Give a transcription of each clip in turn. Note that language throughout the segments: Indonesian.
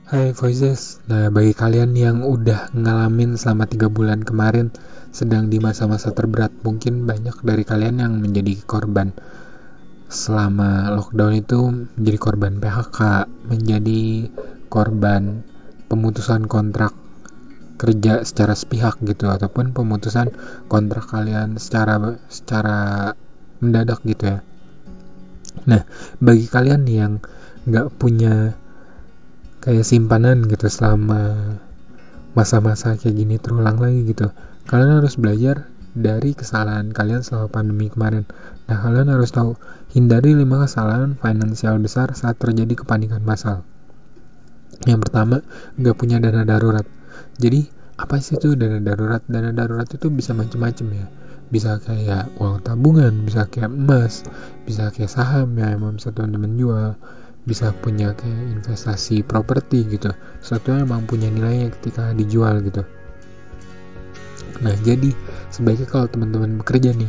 Hai Voices, nah bagi kalian yang udah ngalamin selama 3 bulan kemarin sedang di masa-masa terberat, mungkin banyak dari kalian yang menjadi korban selama lockdown itu, menjadi korban PHK, menjadi korban pemutusan kontrak kerja secara sepihak gitu, ataupun pemutusan kontrak kalian secara mendadak gitu ya. Nah, bagi kalian yang nggak punya kayak simpanan gitu selama masa-masa kayak gini terulang lagi gitu, kalian harus belajar dari kesalahan kalian selama pandemi kemarin. Nah, kalian harus tahu, hindari 5 kesalahan finansial besar saat terjadi kepanikan massal. Yang pertama, nggak punya dana darurat. Jadi apa sih itu dana darurat? Dana darurat itu bisa macam-macam ya, bisa kayak uang tabungan, bisa kayak emas, bisa kayak saham ya emang bisa teman-teman jual, bisa punya kayak investasi properti gitu, sesuatu yang emang punya nilainya ketika dijual gitu. Nah, jadi sebaiknya kalau teman-teman bekerja nih,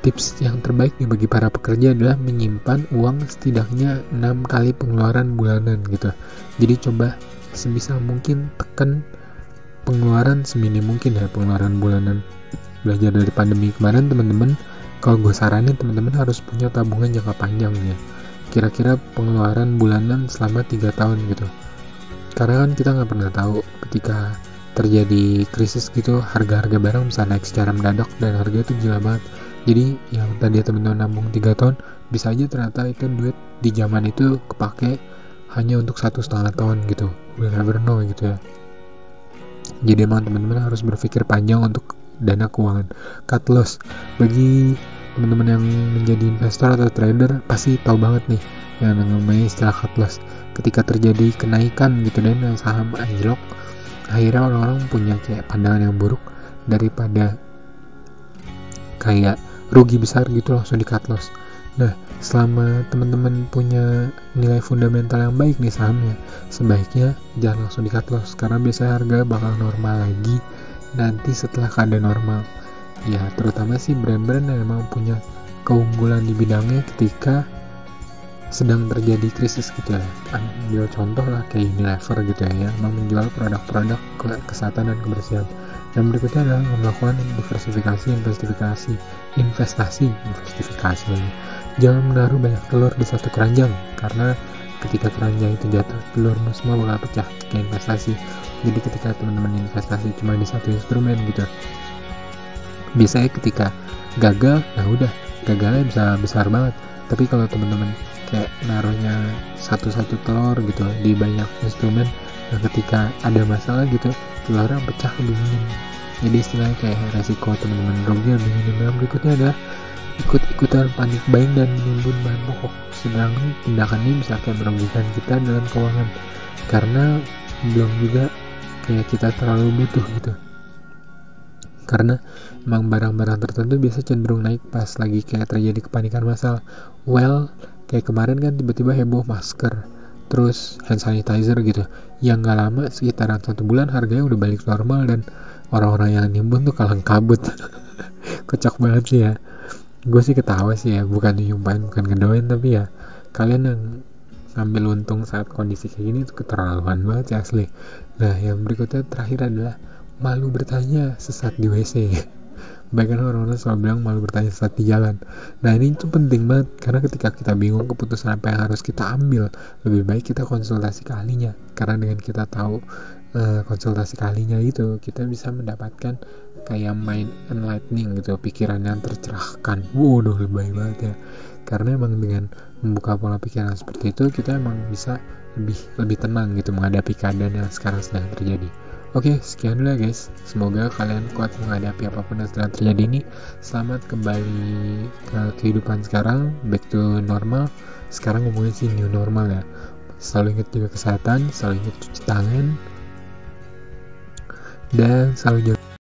tips yang terbaik nih bagi para pekerja adalah menyimpan uang setidaknya 6 kali pengeluaran bulanan gitu. Jadi coba sebisa mungkin tekan pengeluaran seminim mungkin ya, pengeluaran bulanan. Belajar dari pandemi kemarin teman-teman, kalau gue saranin teman-teman harus punya tabungan jangka panjang ya, kira-kira pengeluaran bulanan selama 3 tahun gitu. Karena kan kita nggak pernah tahu ketika terjadi krisis gitu, harga-harga barang bisa naik secara mendadak dan harga itu gila banget. Jadi yang tadi teman-teman nabung 3 tahun, bisa aja ternyata itu duit di zaman itu kepake hanya untuk 1,5 tahun gitu. We'll never know gitu ya. Jadi emang teman-teman harus berpikir panjang untuk dana keuangan. Cut loss, bagi teman-teman yang menjadi investor atau trader pasti tahu banget nih yang namanya istilah cut loss. Ketika terjadi kenaikan gitu dan saham anjlok, akhirnya orang-orang punya kayak pandangan yang buruk, daripada kayak rugi besar gitu langsung di cut loss. Nah, selama teman-teman punya nilai fundamental yang baik nih sahamnya, sebaiknya jangan langsung di cut loss, karena biasanya harga bakal normal lagi nanti setelah keadaan normal ya, terutama sih brand-brand yang memang punya keunggulan di bidangnya ketika sedang terjadi krisis gitu ya. Ambil contoh lah kayak Unilever gitu ya, yang memang menjual produk-produk kesehatan dan kebersihan. Dan berikutnya adalah melakukan investasi. Jangan menaruh banyak telur di satu keranjang, karena ketika keranjang itu jatuh, telurmu semua bakal pecah. Kayak investasi. Jadi ketika teman-teman investasi cuma di satu instrumen gitu, biasanya ketika gagal, nah udah, gagalnya bisa besar banget. Tapi kalau teman-teman kayak naruhnya satu-satu telur gitu di banyak instrumen, nah ketika ada masalah gitu, telurnya pecah lebih minim. Jadi istilahnya kayak resiko teman-teman rugi lebih minim. Yang berikutnya adalah ikut-ikutan panik buying dan menimbun bahan pokok. Sedangkan tindakan ini bisa kayak merugikan kita dalam keuangan, karena belum juga kayak kita terlalu butuh gitu. Karena emang barang-barang tertentu biasa cenderung naik pas lagi kayak terjadi kepanikan massal. Kayak kemarin kan tiba-tiba heboh masker, terus hand sanitizer gitu, yang gak lama sekitaran 1 bulan harganya udah balik normal dan orang-orang yang nimbun tuh kalang kabut. Kocak banget sih ya. Gue sih ketawa sih ya, bukan nyumpahin, bukan ngedoain, tapi ya kalian yang ngambil untung saat kondisi kayak gini tuh keterlaluan banget ya asli. Nah, yang berikutnya terakhir adalah malu bertanya sesat di WC. Bahkan orang-orang selalu bilang malu bertanya sesat di jalan. Nah, ini tuh penting banget, karena ketika kita bingung keputusan apa yang harus kita ambil, lebih baik kita konsultasi ke ahlinya. Karena dengan kita tahu konsultasi ke ahlinya itu, kita bisa mendapatkan kayak mind enlightening gitu, pikiran yang tercerahkan. Waduh, lebih banget ya. Karena emang dengan membuka pola pikiran seperti itu, kita emang bisa lebih tenang gitu menghadapi keadaan yang sekarang sedang terjadi. Oke, sekian dulu ya guys. Semoga kalian kuat menghadapi apapun yang sedang terjadi ini. Selamat kembali ke kehidupan sekarang, back to normal. Sekarang ngomongin sih new normal ya. Selalu ingat juga kesehatan, selalu ingat cuci tangan, dan selalu jaga